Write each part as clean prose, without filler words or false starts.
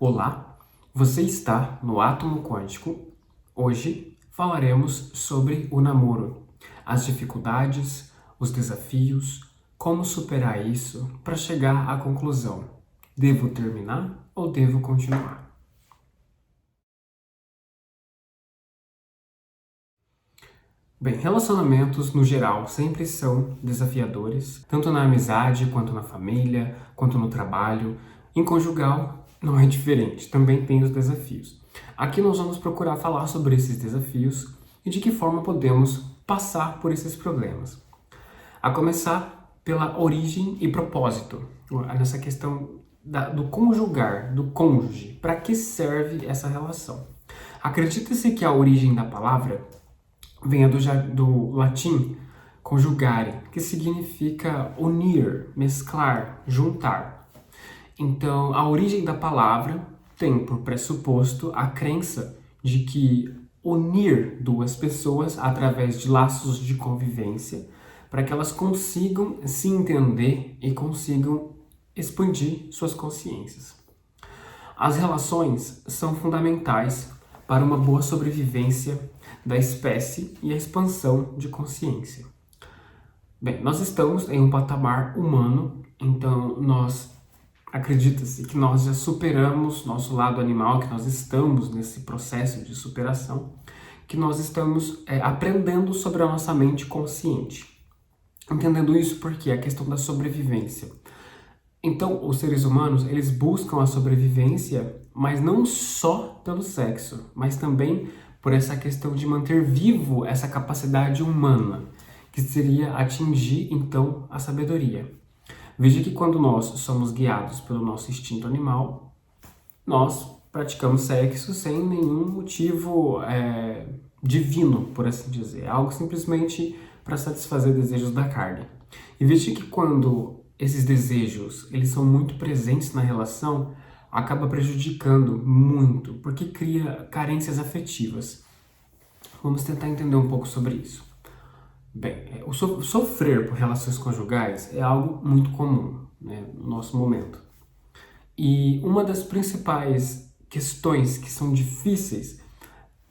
Olá, você está no Átomo Quântico. Hoje falaremos sobre o namoro, as dificuldades, os desafios, como superar isso para chegar à conclusão: devo terminar ou devo continuar? Bem, relacionamentos no geral sempre são desafiadores, tanto na amizade quanto na família, quanto no trabalho. Em conjugal não é diferente, também tem os desafios. Aqui nós vamos procurar falar sobre esses desafios e de que forma podemos passar por esses problemas. A começar pela origem e propósito, nessa questão do conjugar, do cônjuge. Para que serve essa relação? Acredita-se que a origem da palavra venha do latim conjugare, que significa unir, mesclar, juntar. Então, a origem da palavra tem por pressuposto a crença de que unir duas pessoas através de laços de convivência para que elas consigam se entender e consigam expandir suas consciências. As relações são fundamentais para uma boa sobrevivência da espécie e a expansão de consciência. Bem, nós estamos em um patamar humano, então acredita-se que nós já superamos nosso lado animal, que nós estamos nesse processo de superação, que nós estamos aprendendo sobre a nossa mente consciente. Entendendo isso porque é a questão da sobrevivência. Então, os seres humanos, eles buscam a sobrevivência, mas não só pelo sexo, mas também por essa questão de manter vivo essa capacidade humana, que seria atingir, então, a sabedoria. Veja que quando nós somos guiados pelo nosso instinto animal, nós praticamos sexo sem nenhum motivo divino, por assim dizer. É algo simplesmente para satisfazer desejos da carne. E veja que quando esses desejos eles são muito presentes na relação, acaba prejudicando muito, porque cria carências afetivas. Vamos tentar entender um pouco sobre isso. Bem, o sofrer por relações conjugais é algo muito comum, né, no nosso momento. E uma das principais questões que são difíceis,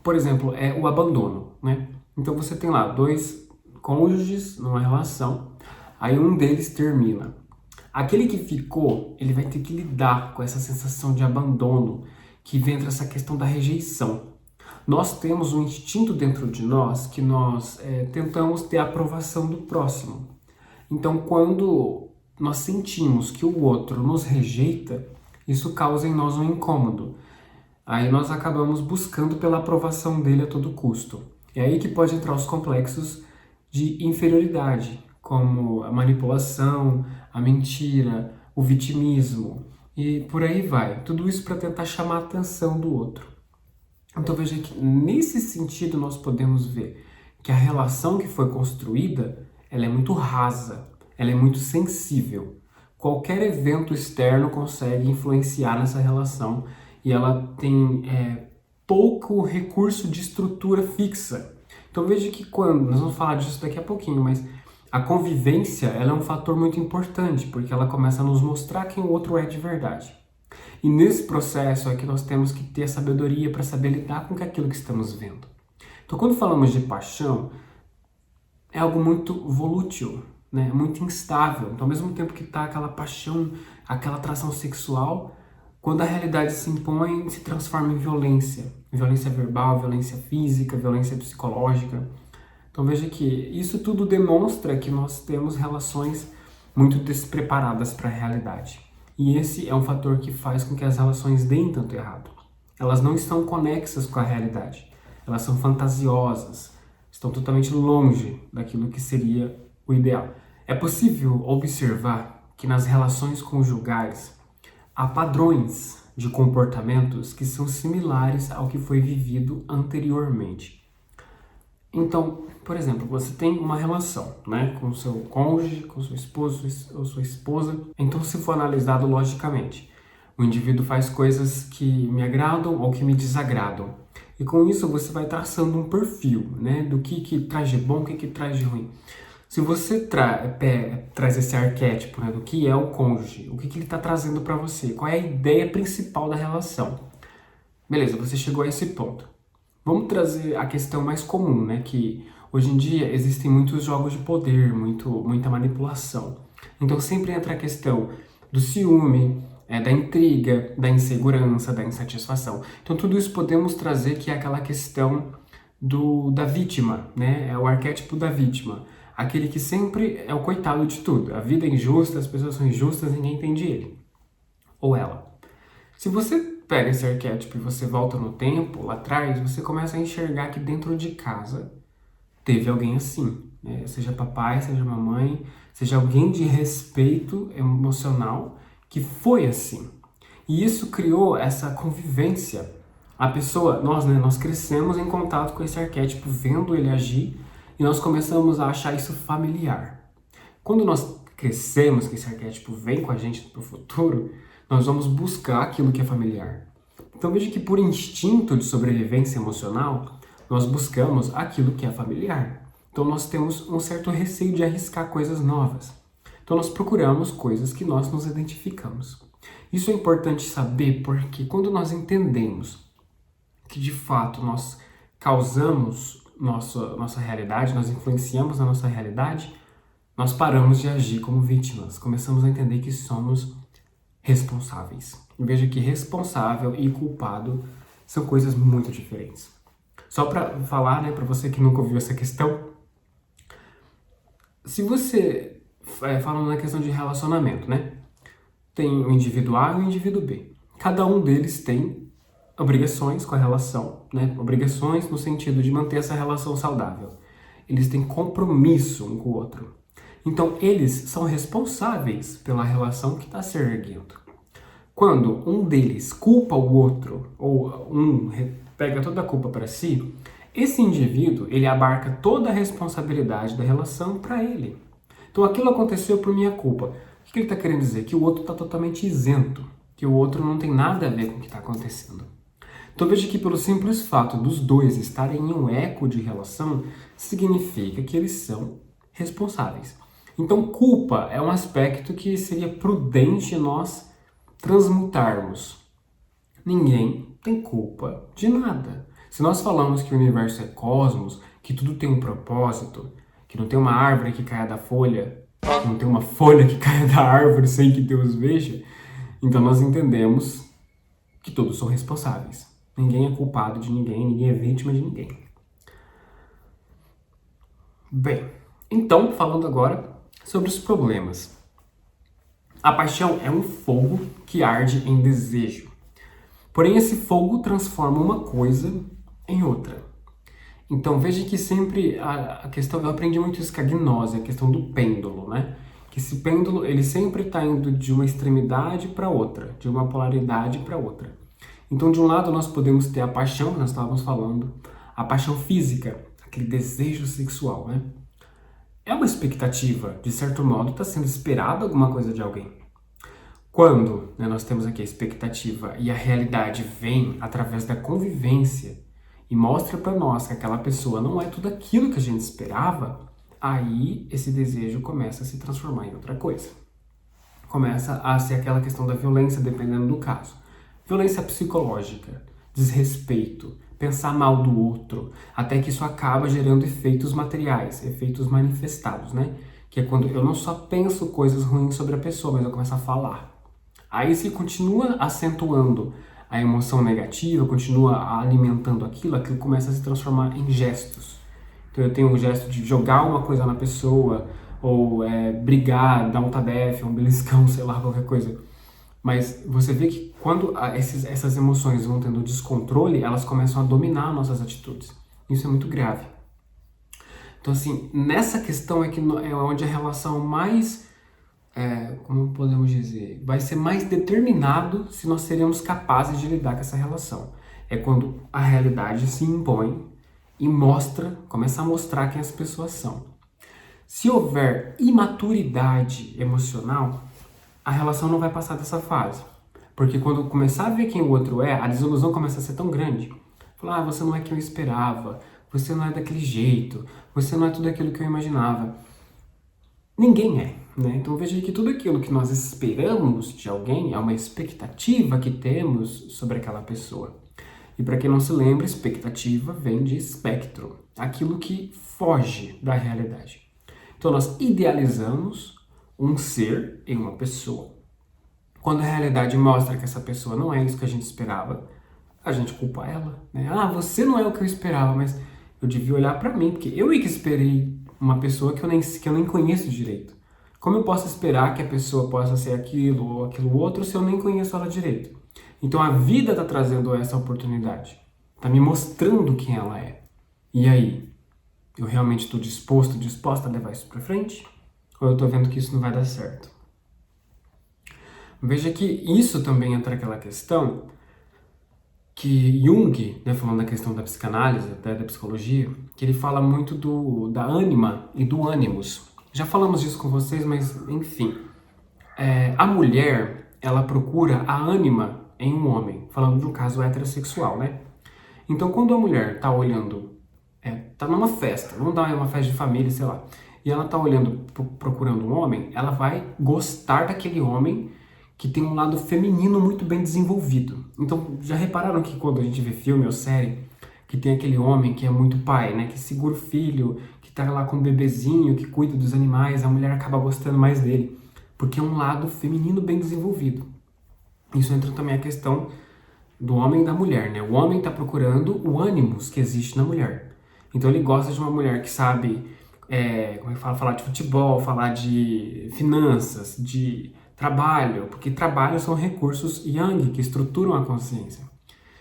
por exemplo, é o abandono, né? Então você tem lá dois cônjuges numa relação, aí um deles termina. Aquele que ficou, ele vai ter que lidar com essa sensação de abandono, que vem entre essa questão da rejeição. Nós temos um instinto dentro de nós que nós tentamos ter a aprovação do próximo. Então, quando nós sentimos que o outro nos rejeita, isso causa em nós um incômodo. Aí nós acabamos buscando pela aprovação dele a todo custo. É aí que pode entrar os complexos de inferioridade, como a manipulação, a mentira, o vitimismo e por aí vai. Tudo isso para tentar chamar a atenção do outro. Então veja que nesse sentido nós podemos ver que a relação que foi construída, ela é muito rasa, ela é muito sensível. Qualquer evento externo consegue influenciar nessa relação e ela tem pouco recurso de estrutura fixa. Então veja que nós vamos falar disso daqui a pouquinho, mas a convivência ela é um fator muito importante, porque ela começa a nos mostrar quem o outro é de verdade. E nesse processo é que nós temos que ter sabedoria para saber lidar com aquilo que estamos vendo. Então quando falamos de paixão, é algo muito volútil, né? Muito instável. Então ao mesmo tempo que está aquela paixão, aquela atração sexual, quando a realidade se impõe, se transforma em violência. Violência verbal, violência física, violência psicológica. Então veja que isso tudo demonstra que nós temos relações muito despreparadas para a realidade. E esse é um fator que faz com que as relações deem tanto errado. Elas não estão conexas com a realidade. Elas são fantasiosas, estão totalmente longe daquilo que seria o ideal. É possível observar que nas relações conjugais há padrões de comportamentos que são similares ao que foi vivido anteriormente. Então, por exemplo, você tem uma relação, né, com seu cônjuge, com seu esposo ou sua esposa. Então, se for analisado logicamente, o indivíduo faz coisas que me agradam ou que me desagradam. E com isso você vai traçando um perfil, né, do que traz de bom, o que traz de ruim. Se você traz esse arquétipo, né, do que é o cônjuge, o que ele está trazendo para você, qual é a ideia principal da relação. Beleza, você chegou a esse ponto. Vamos trazer a questão mais comum, né, que hoje em dia existem muitos jogos de poder, muita manipulação. Então sempre entra a questão do ciúme, da intriga, da insegurança, da insatisfação. Então tudo isso podemos trazer que é aquela questão da vítima, né? É o arquétipo da vítima. Aquele que sempre é o coitado de tudo. A vida é injusta, as pessoas são injustas, ninguém entende ele. Ou ela. Se você pega esse arquétipo e você volta no tempo, lá atrás, você começa a enxergar que dentro de casa teve alguém assim. Né? Seja papai, seja mamãe, seja alguém de respeito emocional que foi assim. E isso criou essa convivência. A pessoa, nós crescemos em contato com esse arquétipo, vendo ele agir, e nós começamos a achar isso familiar. Quando nós crescemos, que esse arquétipo vem com a gente para o futuro, nós vamos buscar aquilo que é familiar. Então veja que por instinto de sobrevivência emocional, nós buscamos aquilo que é familiar. Então nós temos um certo receio de arriscar coisas novas. Então nós procuramos coisas que nós nos identificamos. Isso é importante saber porque quando nós entendemos que de fato nós causamos nossa realidade, nós influenciamos a nossa realidade, nós paramos de agir como vítimas, começamos a entender que somos responsáveis. E veja que responsável e culpado são coisas muito diferentes. Só para falar, né, para você que nunca ouviu essa questão, se você falando na questão de relacionamento, né, tem o indivíduo A e o indivíduo B. Cada um deles tem obrigações com a relação, né? Obrigações no sentido de manter essa relação saudável. Eles têm compromisso um com o outro. Então, eles são responsáveis pela relação que está se erguendo. Quando um deles culpa o outro, ou um pega toda a culpa para si, esse indivíduo, ele abarca toda a responsabilidade da relação para ele. Então, aquilo aconteceu por minha culpa. O que ele está querendo dizer? Que o outro está totalmente isento, que o outro não tem nada a ver com o que está acontecendo. Então veja que pelo simples fato dos dois estarem em um eco de relação, significa que eles são responsáveis. Então culpa é um aspecto que seria prudente nós transmutarmos. Ninguém tem culpa de nada. Se nós falamos que o universo é cosmos, que tudo tem um propósito, que não tem uma árvore que caia da folha, que não tem uma folha que caia da árvore sem que Deus veja, então nós entendemos que todos são responsáveis. Ninguém é culpado de ninguém, ninguém é vítima de ninguém. Bem, então, falando agora sobre os problemas. A paixão é um fogo que arde em desejo. Porém, esse fogo transforma uma coisa em outra. Então, veja que sempre a questão, eu aprendi muito isso com a gnose, a questão do pêndulo, né? Que esse pêndulo, ele sempre está indo de uma extremidade para outra, de uma polaridade para outra. Então, de um lado, nós podemos ter a paixão, que nós estávamos falando, a paixão física, aquele desejo sexual, né? É uma expectativa, de certo modo, está sendo esperada alguma coisa de alguém. Quando nós temos aqui a expectativa e a realidade vem através da convivência e mostra para nós que aquela pessoa não é tudo aquilo que a gente esperava, aí esse desejo começa a se transformar em outra coisa. Começa a ser aquela questão da violência, dependendo do caso. Violência psicológica, desrespeito, pensar mal do outro, até que isso acaba gerando efeitos materiais, efeitos manifestados, né? Que é quando eu não só penso coisas ruins sobre a pessoa, mas eu começo a falar. Aí se continua acentuando a emoção negativa, continua alimentando aquilo começa a se transformar em gestos. Então eu tenho o gesto de jogar uma coisa na pessoa, ou brigar, dar um tabefe, um beliscão, sei lá, qualquer coisa. Mas você vê que quando essas emoções vão tendo descontrole, elas começam a dominar nossas atitudes. Isso é muito grave. Então, assim, nessa questão é onde a relação mais, como podemos dizer, vai ser mais determinado se nós seremos capazes de lidar com essa relação. É quando a realidade se impõe e começa a mostrar quem as pessoas são. Se houver imaturidade emocional, a relação não vai passar dessa fase. Porque quando começar a ver quem o outro é, a desilusão começa a ser tão grande. Falar, você não é quem eu esperava, você não é daquele jeito, você não é tudo aquilo que eu imaginava. ninguém é, né? Então veja que tudo aquilo que nós esperamos de alguém é uma expectativa que temos sobre aquela pessoa. E para quem não se lembra, expectativa vem de espectro, aquilo que foge da realidade. Então nós idealizamos um ser em uma pessoa. Quando a realidade mostra que essa pessoa não é isso que a gente esperava, a gente culpa ela, né? Ah, você não é o que eu esperava, mas eu devia olhar para mim, porque eu é que esperei uma pessoa que eu nem conheço direito. Como eu posso esperar que a pessoa possa ser aquilo ou aquilo outro se eu nem conheço ela direito? Então a vida está trazendo essa oportunidade, está me mostrando quem ela é. E aí, eu realmente estou disposta a levar isso para frente? Ou eu estou vendo que isso não vai dar certo? Veja que isso também entra naquela questão que Jung, né, falando da questão da psicanálise, até da psicologia, que ele fala muito da ânima e do ânimos. Já falamos disso com vocês, mas enfim. A mulher, ela procura a ânima em um homem, falando de um caso heterossexual, né? Então, quando a mulher tá olhando, tá numa festa, vamos dar uma festa de família, sei lá, e ela tá olhando, procurando um homem, ela vai gostar daquele homem que tem um lado feminino muito bem desenvolvido. Então, já repararam que quando a gente vê filme ou série, que tem aquele homem que é muito pai, né? Que segura o filho, que tá lá com o bebezinho, que cuida dos animais, a mulher acaba gostando mais dele, porque é um lado feminino bem desenvolvido. Isso entra também a questão do homem e da mulher, né? O homem tá procurando o ânimos que existe na mulher. Então ele gosta de uma mulher que sabe, como é que fala, falar de futebol, falar de finanças, de trabalho, porque trabalho são recursos yang que estruturam a consciência.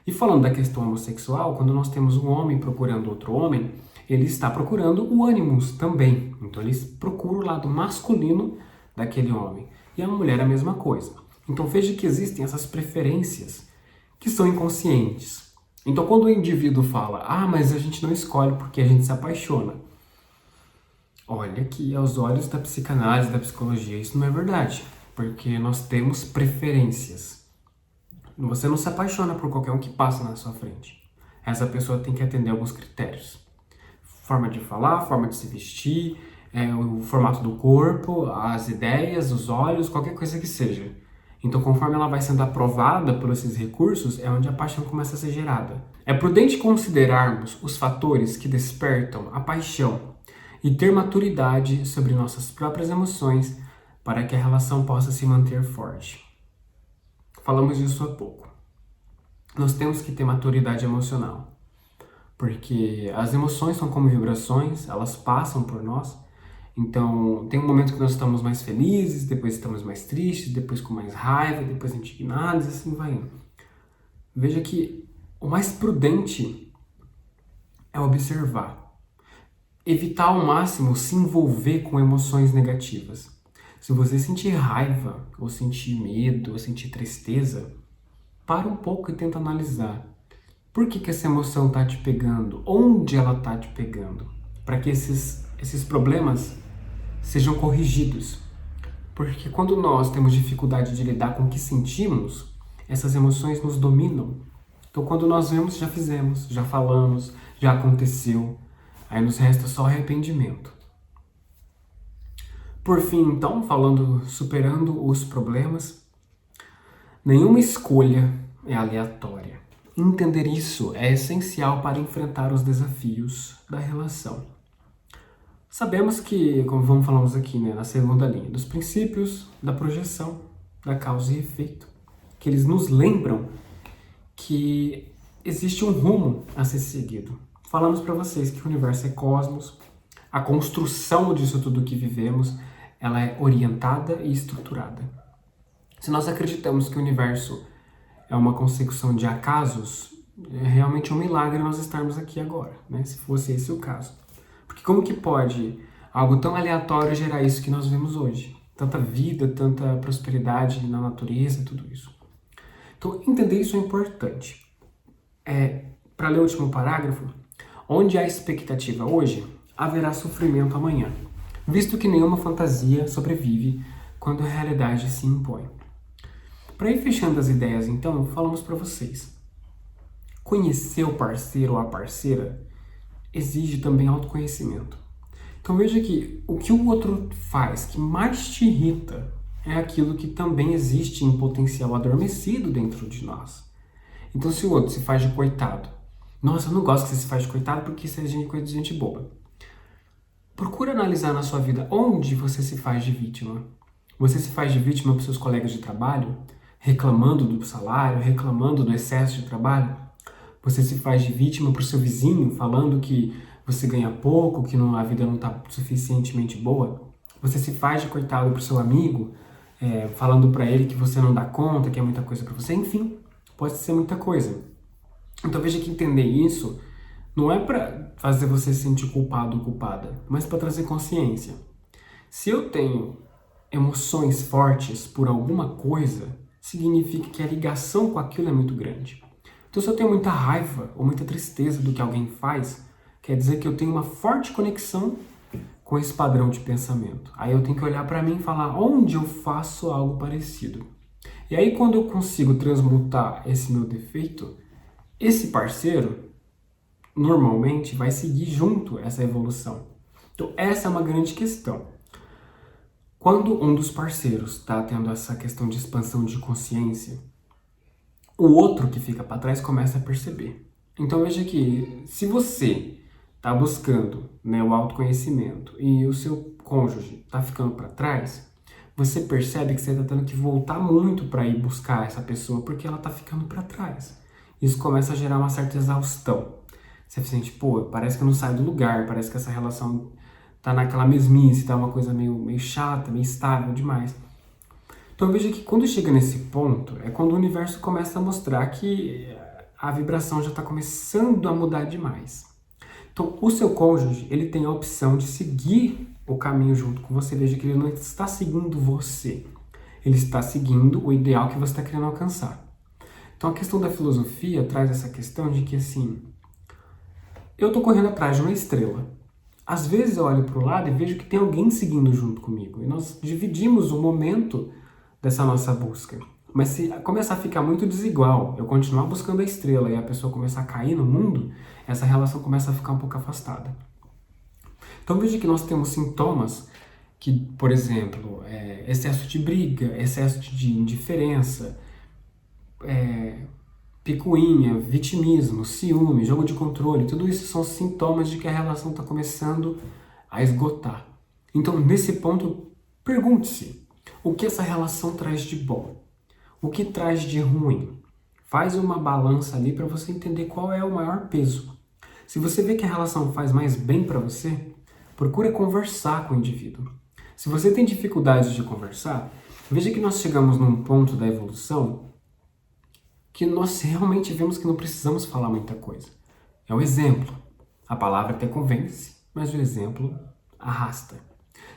E falando da questão homossexual, quando nós temos um homem procurando outro homem, ele está procurando o ânimos também. Então ele procura o lado masculino daquele homem. E a mulher é a mesma coisa. Então veja que existem essas preferências que são inconscientes. Então quando o indivíduo fala, mas a gente não escolhe porque a gente se apaixona. Olha que aos olhos da psicanálise, da psicologia, isso não é verdade. Porque nós temos preferências. Você não se apaixona por qualquer um que passa na sua frente. Essa pessoa tem que atender alguns critérios. Forma de falar, forma de se vestir, o formato do corpo, as ideias, os olhos, qualquer coisa que seja. Então, conforme ela vai sendo aprovada por esses recursos, é onde a paixão começa a ser gerada. É prudente considerarmos os fatores que despertam a paixão e ter maturidade sobre nossas próprias emoções para que a relação possa se manter forte. Falamos disso há pouco. Nós temos que ter maturidade emocional, porque as emoções são como vibrações, elas passam por nós. Então, tem um momento que nós estamos mais felizes, depois estamos mais tristes, depois com mais raiva, depois indignados, e assim vai indo. Veja que o mais prudente é observar. Evitar ao máximo se envolver com emoções negativas. Se você sentir raiva, ou sentir medo, ou sentir tristeza, para um pouco e tenta analisar. Por que essa emoção está te pegando? Onde ela está te pegando? Para que esses problemas sejam corrigidos. Porque quando nós temos dificuldade de lidar com o que sentimos, essas emoções nos dominam. Então quando nós vemos, já fizemos, já falamos, já aconteceu. Aí nos resta só arrependimento. Por fim, então, superando os problemas, nenhuma escolha é aleatória. Entender isso é essencial para enfrentar os desafios da relação. Sabemos que, como falamos aqui, né, na segunda linha, dos princípios da projeção, da causa e efeito, que eles nos lembram que existe um rumo a ser seguido. Falamos para vocês que o universo é cosmos, a construção disso tudo que vivemos, ela é orientada e estruturada. Se nós acreditamos que o universo é uma consecução de acasos, é realmente um milagre nós estarmos aqui agora, né? Se fosse esse o caso. Porque como que pode algo tão aleatório gerar isso que nós vemos hoje? Tanta vida, tanta prosperidade na natureza, tudo isso. Então, entender isso é importante. Para ler o último parágrafo, onde há expectativa hoje, haverá sofrimento amanhã, visto que nenhuma fantasia sobrevive quando a realidade se impõe. Para ir fechando as ideias, então, falamos para vocês. Conhecer o parceiro ou a parceira exige também autoconhecimento. Então veja que o outro faz que mais te irrita é aquilo que também existe em potencial adormecido dentro de nós. Então se o outro se faz de coitado, nossa, eu não gosto que você se faz de coitado porque isso é coisa de gente boba. Procura analisar na sua vida onde você se faz de vítima. Você se faz de vítima para os seus colegas de trabalho, reclamando do salário, reclamando do excesso de trabalho? Você se faz de vítima para o seu vizinho, falando que você ganha pouco, que a vida não está suficientemente boa? Você se faz de coitado para o seu amigo, falando para ele que você não dá conta, que é muita coisa para você? Enfim, pode ser muita coisa. Então veja que entender isso não é para fazer você se sentir culpado ou culpada, mas para trazer consciência. Se eu tenho emoções fortes por alguma coisa, significa que a ligação com aquilo é muito grande. Então, se eu tenho muita raiva ou muita tristeza do que alguém faz, quer dizer que eu tenho uma forte conexão com esse padrão de pensamento. Aí eu tenho que olhar para mim e falar onde eu faço algo parecido. E aí, quando eu consigo transmutar esse meu defeito, esse parceiro normalmente vai seguir junto essa evolução. Então, essa é uma grande questão. Quando um dos parceiros está tendo essa questão de expansão de consciência, o outro que fica para trás começa a perceber. Então veja que se você está buscando, o autoconhecimento e o seu cônjuge está ficando para trás, você percebe que você está tendo que voltar muito para ir buscar essa pessoa porque ela está ficando para trás. Isso começa a gerar uma certa exaustão. Você sente, parece que eu não saio do lugar, parece que essa relação tá naquela mesmice, tá uma coisa meio chata, meio estável demais. Então veja que quando chega nesse ponto, é quando o universo começa a mostrar que a vibração já está começando a mudar demais. Então o seu cônjuge, ele tem a opção de seguir o caminho junto com você. Veja que ele não está seguindo você, ele está seguindo o ideal que você está querendo alcançar. Então a questão da filosofia traz essa questão de que assim, eu estou correndo atrás de uma estrela. Às vezes eu olho para o lado e vejo que tem alguém seguindo junto comigo. E nós dividimos o momento dessa nossa busca. Mas se começar a ficar muito desigual, eu continuar buscando a estrela e a pessoa começar a cair no mundo, essa relação começa a ficar um pouco afastada. Então veja que nós temos sintomas que, por exemplo, excesso de briga, excesso de indiferença, picuinha, vitimismo, ciúme, jogo de controle, tudo isso são sintomas de que a relação está começando a esgotar. Então, nesse ponto, pergunte-se, o que essa relação traz de bom? O que traz de ruim? Faz uma balança ali para você entender qual é o maior peso. Se você vê que a relação faz mais bem para você, procure conversar com o indivíduo. Se você tem dificuldade de conversar, veja que nós chegamos num ponto da evolução que nós realmente vemos que não precisamos falar muita coisa. É o exemplo. A palavra até convence, mas o exemplo arrasta.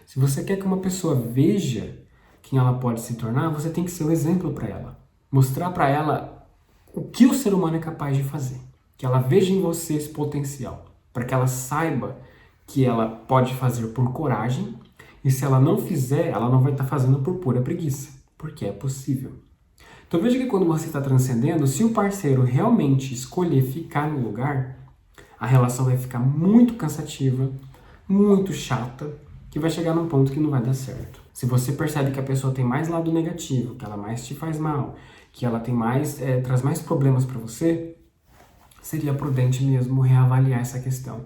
Se você quer que uma pessoa veja quem ela pode se tornar, você tem que ser o exemplo para ela. Mostrar para ela o que o ser humano é capaz de fazer. Que ela veja em você esse potencial. Para que ela saiba que ela pode fazer por coragem e se ela não fizer, ela não vai estar fazendo por pura preguiça. Porque é possível. Então veja que quando você está transcendendo, se o parceiro realmente escolher ficar no lugar, a relação vai ficar muito cansativa, muito chata, que vai chegar num ponto que não vai dar certo. Se você percebe que a pessoa tem mais lado negativo, que ela mais te faz mal, que ela tem traz mais problemas para você, seria prudente mesmo reavaliar essa questão.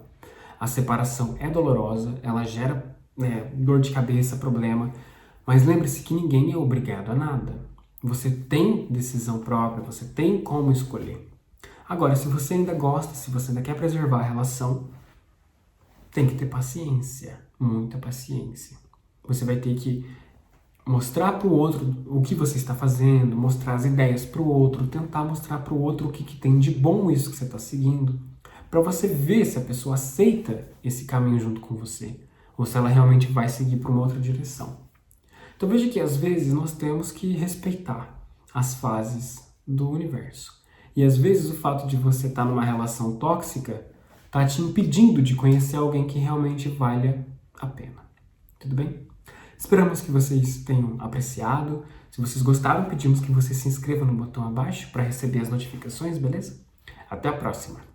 A separação é dolorosa, ela gera dor de cabeça, problema, mas lembre-se que ninguém é obrigado a nada. Você tem decisão própria, você tem como escolher. Agora, se você ainda gosta, se você ainda quer preservar a relação, tem que ter paciência, muita paciência. Você vai ter que mostrar para o outro o que você está fazendo, mostrar as ideias para o outro, tentar mostrar para o outro o que tem de bom isso que você está seguindo, para você ver se a pessoa aceita esse caminho junto com você, ou se ela realmente vai seguir para uma outra direção. Então veja que às vezes nós temos que respeitar as fases do universo. E às vezes o fato de você estar numa relação tóxica está te impedindo de conhecer alguém que realmente valha a pena. Tudo bem? Esperamos que vocês tenham apreciado. Se vocês gostaram, pedimos que você se inscreva no botão abaixo para receber as notificações, beleza? Até a próxima!